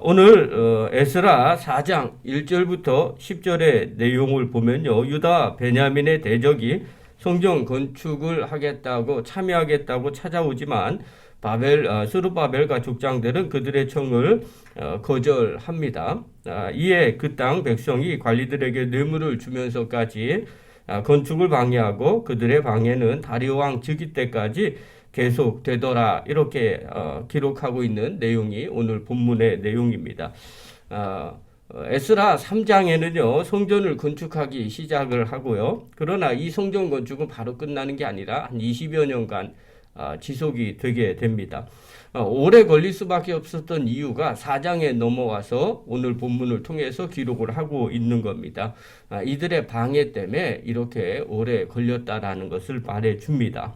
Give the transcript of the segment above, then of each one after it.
오늘 에스라 4장 1절부터 10절의 내용을 보면요. 유다 베냐민의 대적이 성전 건축을 하겠다고 참여하겠다고 찾아오지만 스룹바벨과 족장들은 그들의 청을 거절합니다. 이에 그 땅 백성이 관리들에게 뇌물을 주면서까지 건축을 방해하고 그들의 방해는 다리오 왕 즉위 때까지 계속되더라. 이렇게 기록하고 있는 내용이 오늘 본문의 내용입니다. 에스라 3장에는요, 성전을 건축하기 시작을 하고요. 그러나 이 성전 건축은 바로 끝나는 게 아니라 한 20여 년간 지속이 되게 됩니다. 오래 걸릴 수밖에 없었던 이유가 4장에 넘어와서 오늘 본문을 통해서 기록을 하고 있는 겁니다. 이들의 방해 때문에 이렇게 오래 걸렸다라는 것을 말해줍니다.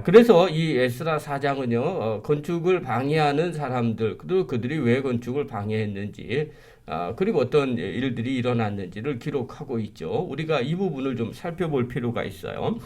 그래서 이 에스라 4장은요, 건축을 방해하는 사람들, 그리고 그들이 왜 건축을 방해했는지, 그리고 어떤 일들이 일어났는지를 기록하고 있죠. 우리가 이 부분을 좀 살펴볼 필요가 있어요.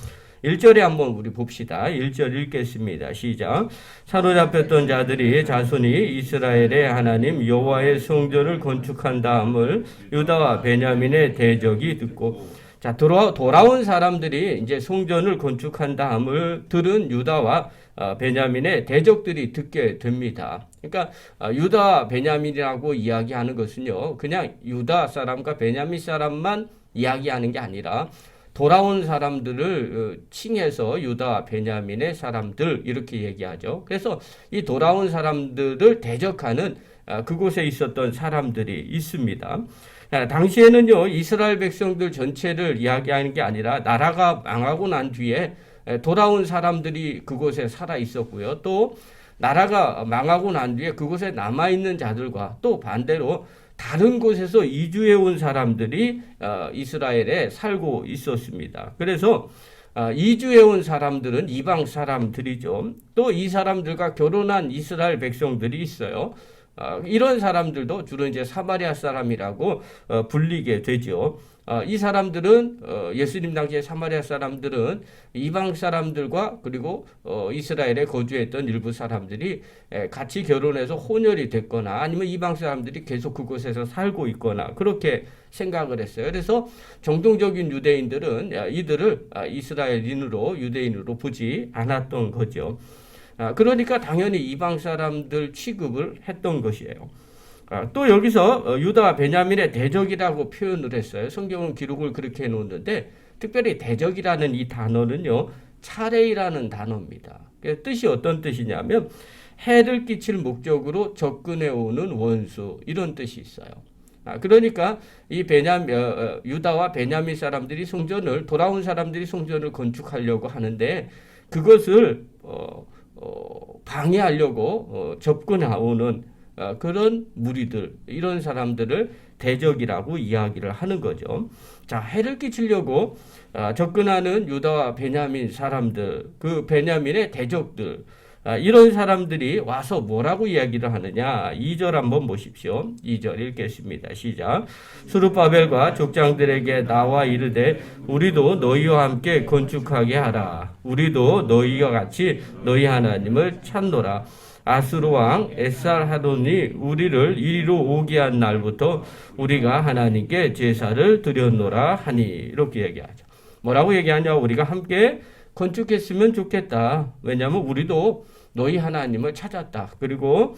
1절에 한번 우리 봅시다. 1절 읽겠습니다. 시작. 사로잡혔던 자들이 자손이 이스라엘의 하나님 여호와의 성전을 건축한 다음을 유다와 베냐민의 대적이 듣고, 자, 돌아온 사람들이 이제 성전을 건축한 다음을 들은 유다와 베냐민의 대적들이 듣게 됩니다. 그러니까 유다 베냐민이라고 이야기하는 것은요, 그냥 유다 사람과 베냐민 사람만 이야기하는 게 아니라 돌아온 사람들을 칭해서 유다 베냐민의 사람들 이렇게 얘기하죠. 그래서 이 돌아온 사람들을 대적하는 그곳에 있었던 사람들이 있습니다. 당시에는요, 이스라엘 백성들 전체를 이야기하는 게 아니라 나라가 망하고 난 뒤에 돌아온 사람들이 그곳에 살아 있었고요. 또 나라가 망하고 난 뒤에 그곳에 남아있는 자들과 또 반대로 다른 곳에서 이주해 온 사람들이 이스라엘에 살고 있었습니다. 그래서 이주해 온 사람들은 이방 사람들이죠. 또 이 사람들과 결혼한 이스라엘 백성들이 있어요. 이런 사람들도 주로 이제 사마리아 사람이라고 불리게 되죠. 이 사람들은 예수님 당시에 사마리아 사람들은 이방 사람들과 그리고 이스라엘에 거주했던 일부 사람들이 같이 결혼해서 혼혈이 됐거나 아니면 이방 사람들이 계속 그곳에서 살고 있거나 그렇게 생각을 했어요. 그래서 정통적인 유대인들은 이들을 이스라엘인으로 유대인으로 보지 않았던 거죠. 그러니까 당연히 이방 사람들 취급을 했던 것이에요. 또 여기서 유다 베냐민의 대적이라고 표현을 했어요. 성경은 기록을 그렇게 해놓는데 특별히 대적이라는 이 단어는요, 차레이라는 단어입니다. 뜻이 어떤 뜻이냐면 해를 끼칠 목적으로 접근해 오는 원수 이런 뜻이 있어요. 그러니까 이 유다와 베냐민 사람들이 돌아온 사람들이 성전을 건축하려고 하는데 그것을 방해하려고 접근해오는 그런 무리들, 이런 사람들을 대적이라고 이야기를 하는 거죠. 자, 해를 끼치려고 접근하는 유다와 베냐민 사람들, 그 베냐민의 대적들, 이런 사람들이 와서 뭐라고 이야기를 하느냐. 2절 한번 보십시오. 2절 읽겠습니다. 시작. 스룹바벨과 족장들에게 나와 이르되 우리도 너희와 함께 건축하게 하라. 우리도 너희와 같이 너희 하나님을 찾노라. 아수르 왕 에살하돈이 우리를 이리로 오게 한 날부터 우리가 하나님께 제사를 드렸노라 하니 이렇게 얘기하죠. 뭐라고 얘기하냐. 우리가 함께 건축했으면 좋겠다. 왜냐하면 우리도 너희 하나님을 찾았다. 그리고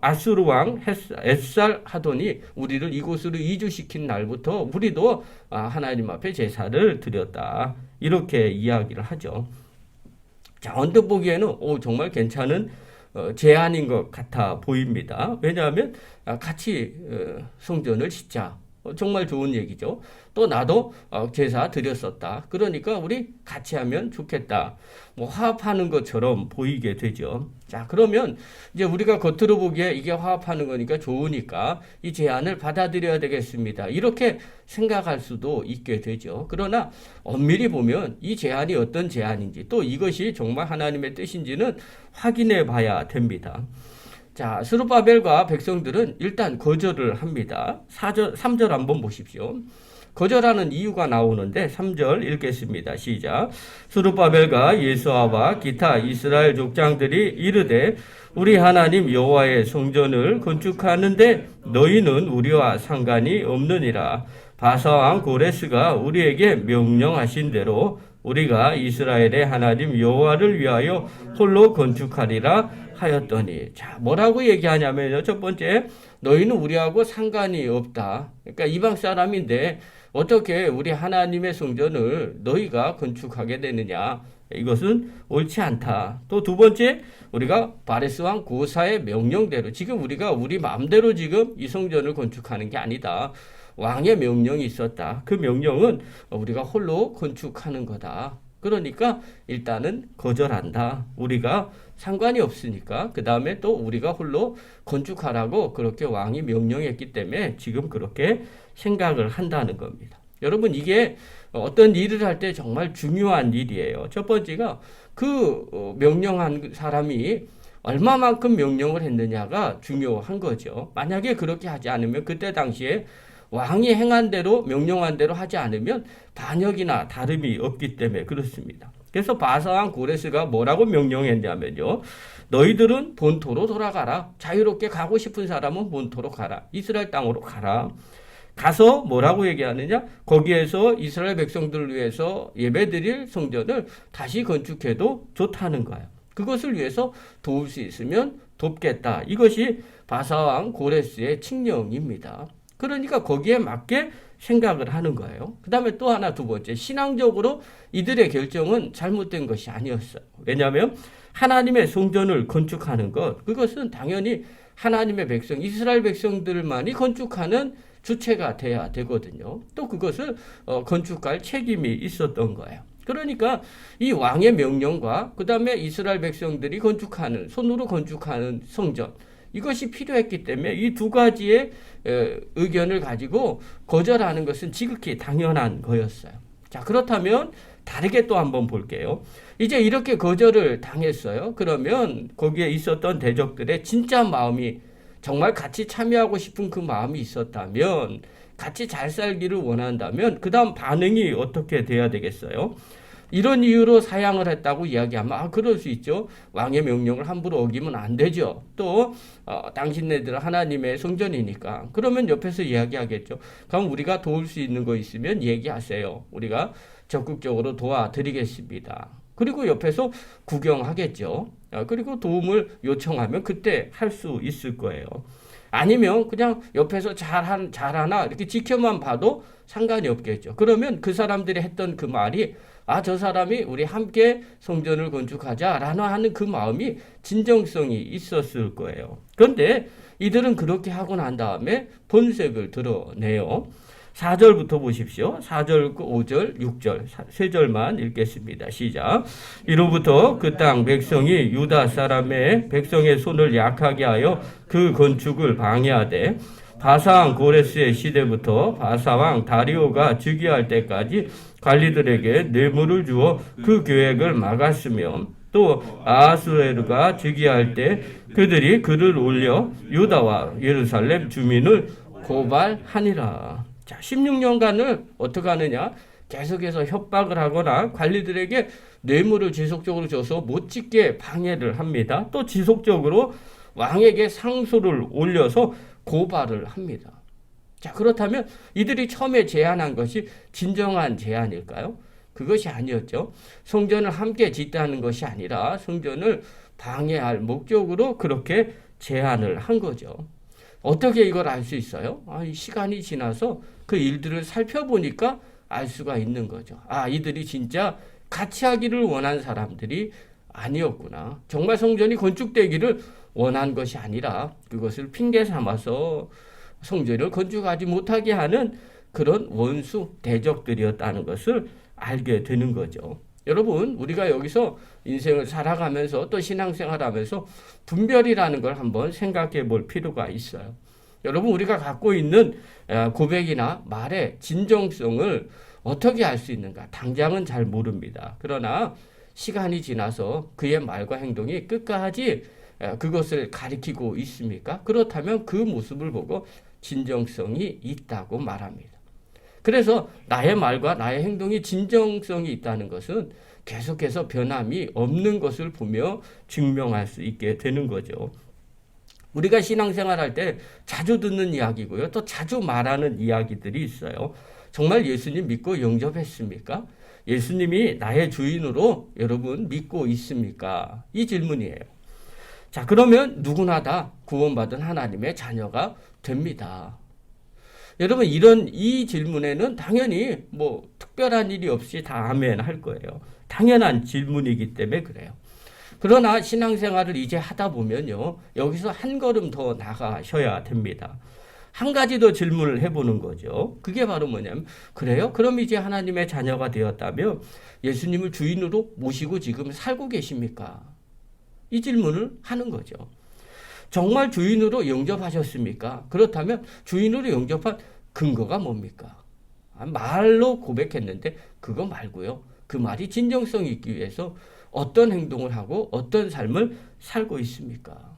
아수르 왕 에살하돈이 우리를 이곳으로 이주시킨 날부터 우리도 하나님 앞에 제사를 드렸다. 이렇게 이야기를 하죠. 자, 언뜻 보기에는 정말 괜찮은 제안인 것 같아 보입니다. 왜냐하면 같이 성전을 짓자. 정말 좋은 얘기죠. 또 나도 제사 드렸었다. 그러니까 우리 같이 하면 좋겠다. 화합하는 것처럼 보이게 되죠. 자, 그러면 이제 우리가 겉으로 보기에 이게 화합하는 거니까 좋으니까 이 제안을 받아들여야 되겠습니다. 이렇게 생각할 수도 있게 되죠. 그러나 엄밀히 보면 이 제안이 어떤 제안인지 또 이것이 정말 하나님의 뜻인지는 확인해 봐야 됩니다. 자, 스룹바벨과 백성들은 일단 거절을 합니다. 3절 한번 보십시오. 거절하는 이유가 나오는데 3절 읽겠습니다. 시작. 스룹바벨과 예수아와 기타 이스라엘 족장들이 이르되 우리 하나님 여호와의 성전을 건축하는데 너희는 우리와 상관이 없느니라. 바사왕 고레스가 우리에게 명령하신 대로 우리가 이스라엘의 하나님 여호와를 위하여 홀로 건축하리라 하였더니, 자, 뭐라고 얘기하냐면요. 첫 번째, 너희는 우리하고 상관이 없다. 그러니까 이방 사람인데 어떻게 우리 하나님의 성전을 너희가 건축하게 되느냐. 이것은 옳지 않다. 또 두 번째, 우리가 바레스 왕 고사의 명령대로, 지금 우리가 우리 마음대로 지금 이 성전을 건축하는 게 아니다. 왕의 명령이 있었다. 그 명령은 우리가 홀로 건축하는 거다. 그러니까 일단은 거절한다. 우리가 상관이 없으니까. 그 다음에 또 우리가 홀로 건축하라고 그렇게 왕이 명령했기 때문에 지금 그렇게 생각을 한다는 겁니다. 여러분, 이게 어떤 일을 할 때 정말 중요한 일이에요. 첫 번째가 그 명령한 사람이 얼마만큼 명령을 했느냐가 중요한 거죠. 만약에 그렇게 하지 않으면, 그때 당시에 왕이 행한 대로, 명령한 대로 하지 않으면 반역이나 다름이 없기 때문에 그렇습니다. 그래서 바사왕 고레스가 뭐라고 명령했냐면요. 너희들은 본토로 돌아가라. 자유롭게 가고 싶은 사람은 본토로 가라. 이스라엘 땅으로 가라. 가서 뭐라고 얘기하느냐? 거기에서 이스라엘 백성들을 위해서 예배드릴 성전을 다시 건축해도 좋다는 거예요. 그것을 위해서 도울 수 있으면 돕겠다. 이것이 바사왕 고레스의 칙령입니다. 그러니까 거기에 맞게 생각을 하는 거예요. 그 다음에 또 하나, 두 번째, 신앙적으로 이들의 결정은 잘못된 것이 아니었어요. 왜냐하면 하나님의 성전을 건축하는 것, 그것은 당연히 하나님의 백성, 이스라엘 백성들만이 건축하는 주체가 돼야 되거든요. 또 그것을 건축할 책임이 있었던 거예요. 그러니까 이 왕의 명령과 그 다음에 이스라엘 백성들이 건축하는, 손으로 건축하는 성전, 이것이 필요했기 때문에 이 두 가지의 의견을 가지고 거절하는 것은 지극히 당연한 거였어요. 자, 그렇다면 다르게 또 한번 볼게요. 이제 이렇게 거절을 당했어요. 그러면 거기에 있었던 대적들의 진짜 마음이, 정말 같이 참여하고 싶은 그 마음이 있었다면, 같이 잘 살기를 원한다면 그 다음 반응이 어떻게 돼야 되겠어요? 이런 이유로 사양을 했다고 이야기하면 그럴 수 있죠. 왕의 명령을 함부로 어기면 안 되죠. 또 당신네들은 하나님의 성전이니까. 그러면 옆에서 이야기하겠죠. 그럼 우리가 도울 수 있는 거 있으면 얘기하세요. 우리가 적극적으로 도와드리겠습니다. 그리고 옆에서 구경하겠죠. 그리고 도움을 요청하면 그때 할 수 있을 거예요. 아니면 그냥 옆에서 잘하나 이렇게 지켜만 봐도 상관이 없겠죠. 그러면 그 사람들이 했던 그 말이, 저 사람이 우리 함께 성전을 건축하자라는 하는 그 마음이 진정성이 있었을 거예요. 그런데 이들은 그렇게 하고 난 다음에 본색을 드러내요. 4절부터 보십시오. 4절, 5절, 6절, 3절만 읽겠습니다. 시작. 이로부터 그 땅 백성이 유다 사람의 백성의 손을 약하게 하여 그 건축을 방해하되 바사왕 고레스의 시대부터 바사왕 다리오가 즉위할 때까지 관리들에게 뇌물을 주어 그 계획을 막았으며, 또 아하수에르가 즉위할 때 그들이 글을 올려 유다와 예루살렘 주민을 고발하니라. 자, 16년간을 어떻게 하느냐? 계속해서 협박을 하거나 관리들에게 뇌물을 지속적으로 줘서 못 짓게 방해를 합니다. 또 지속적으로 왕에게 상소를 올려서 고발을 합니다. 자, 그렇다면 이들이 처음에 제안한 것이 진정한 제안일까요? 그것이 아니었죠. 성전을 함께 짓다는 것이 아니라 성전을 방해할 목적으로 그렇게 제안을 한 거죠. 어떻게 이걸 알 수 있어요? 시간이 지나서 그 일들을 살펴보니까 알 수가 있는 거죠. 이들이 진짜 같이 하기를 원한 사람들이 아니었구나. 정말 성전이 건축되기를 원한 것이 아니라 그것을 핑계 삼아서 성전을 건축하지 못하게 하는 그런 원수 대적들이었다는 것을 알게 되는 거죠. 여러분, 우리가 여기서 인생을 살아가면서 또 신앙생활하면서 분별이라는 걸 한번 생각해 볼 필요가 있어요. 여러분, 우리가 갖고 있는 고백이나 말의 진정성을 어떻게 알 수 있는가? 당장은 잘 모릅니다. 그러나 시간이 지나서 그의 말과 행동이 끝까지 그것을 가리키고 있습니까? 그렇다면 그 모습을 보고 진정성이 있다고 말합니다. 그래서 나의 말과 나의 행동이 진정성이 있다는 것은 계속해서 변함이 없는 것을 보며 증명할 수 있게 되는 거죠. 우리가 신앙생활할 때 자주 듣는 이야기고요. 또 자주 말하는 이야기들이 있어요. 정말 예수님 믿고 영접했습니까? 예수님이 나의 주인으로 여러분 믿고 있습니까? 이 질문이에요. 자, 그러면 누구나 다 구원받은 하나님의 자녀가 됩니다. 여러분, 이 질문에는 당연히 뭐 특별한 일이 없이 다 아멘 할 거예요. 당연한 질문이기 때문에 그래요. 그러나 신앙생활을 이제 하다 보면요, 여기서 한 걸음 더 나가셔야 됩니다. 한 가지 더 질문을 해보는 거죠. 그게 바로 뭐냐면, 그래요? 그럼 이제 하나님의 자녀가 되었다면 예수님을 주인으로 모시고 지금 살고 계십니까? 이 질문을 하는 거죠. 정말 주인으로 영접하셨습니까? 그렇다면 주인으로 영접한 근거가 뭡니까? 말로 고백했는데 그거 말고요. 그 말이 진정성이 있기 위해서 어떤 행동을 하고 어떤 삶을 살고 있습니까?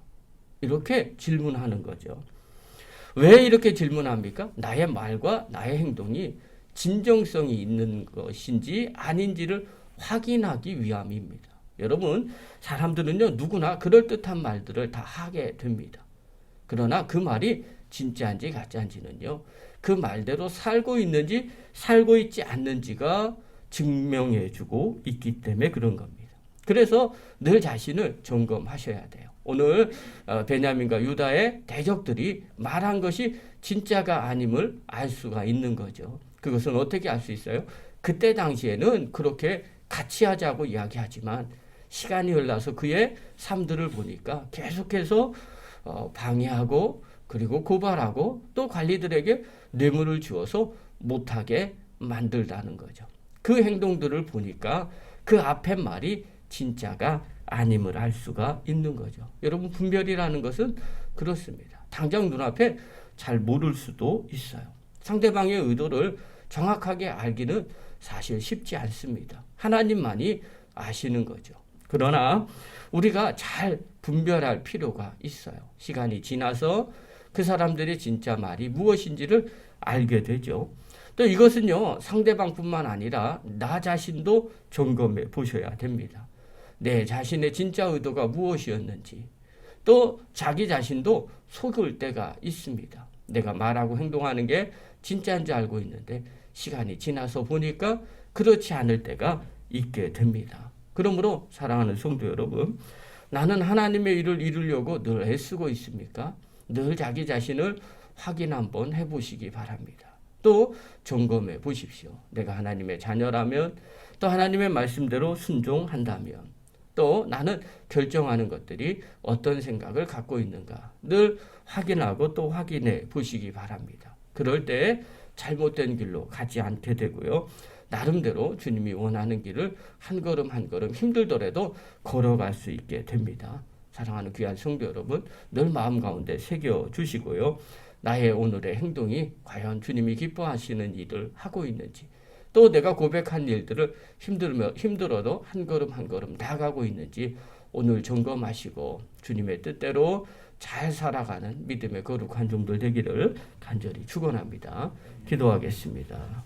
이렇게 질문하는 거죠. 왜 이렇게 질문합니까? 나의 말과 나의 행동이 진정성이 있는 것인지 아닌지를 확인하기 위함입니다. 여러분, 사람들은요, 누구나 그럴듯한 말들을 다 하게 됩니다. 그러나 그 말이 진짜인지 가짜인지는요, 그 말대로 살고 있는지 살고 있지 않는지가 증명해주고 있기 때문에 그런 겁니다. 그래서 늘 자신을 점검하셔야 돼요. 오늘 베냐민과 유다의 대적들이 말한 것이 진짜가 아님을 알 수가 있는 거죠. 그것은 어떻게 알 수 있어요? 그때 당시에는 그렇게 같이 하자고 이야기하지만 시간이 흘러서 그의 삶들을 보니까 계속해서 방해하고 그리고 고발하고 또 관리들에게 뇌물을 주어서 못하게 만들다는 거죠. 그 행동들을 보니까 그 앞에 말이 진짜가 아님을 알 수가 있는 거죠. 여러분, 분별이라는 것은 그렇습니다. 당장 눈앞에 잘 모를 수도 있어요. 상대방의 의도를 정확하게 알기는 사실 쉽지 않습니다. 하나님만이 아시는 거죠. 그러나 우리가 잘 분별할 필요가 있어요. 시간이 지나서 그 사람들의 진짜 말이 무엇인지를 알게 되죠. 또 이것은요, 상대방뿐만 아니라 나 자신도 점검해 보셔야 됩니다. 내 자신의 진짜 의도가 무엇이었는지, 또 자기 자신도 속을 때가 있습니다. 내가 말하고 행동하는 게 진짜인지 알고 있는데 시간이 지나서 보니까 그렇지 않을 때가 있게 됩니다. 그러므로 사랑하는 성도 여러분, 나는 하나님의 일을 이루려고 늘 애쓰고 있습니까? 늘 자기 자신을 확인 한번 해보시기 바랍니다. 또 점검해 보십시오. 내가 하나님의 자녀라면, 또 하나님의 말씀대로 순종한다면, 또 나는 결정하는 것들이 어떤 생각을 갖고 있는가 늘 확인하고 또 확인해 보시기 바랍니다. 그럴 때 잘못된 길로 가지 않게 되고요. 나름대로 주님이 원하는 길을 한 걸음 한 걸음 힘들더라도 걸어갈 수 있게 됩니다. 사랑하는 귀한 성도 여러분, 늘 마음 가운데 새겨 주시고요. 나의 오늘의 행동이 과연 주님이 기뻐하시는 일을 하고 있는지, 또 내가 고백한 일들을 힘들어도 한 걸음 한 걸음 나아가고 있는지 오늘 점검하시고 주님의 뜻대로 잘 살아가는 믿음의 거룩한 종들 되기를 간절히 축원합니다. 기도하겠습니다.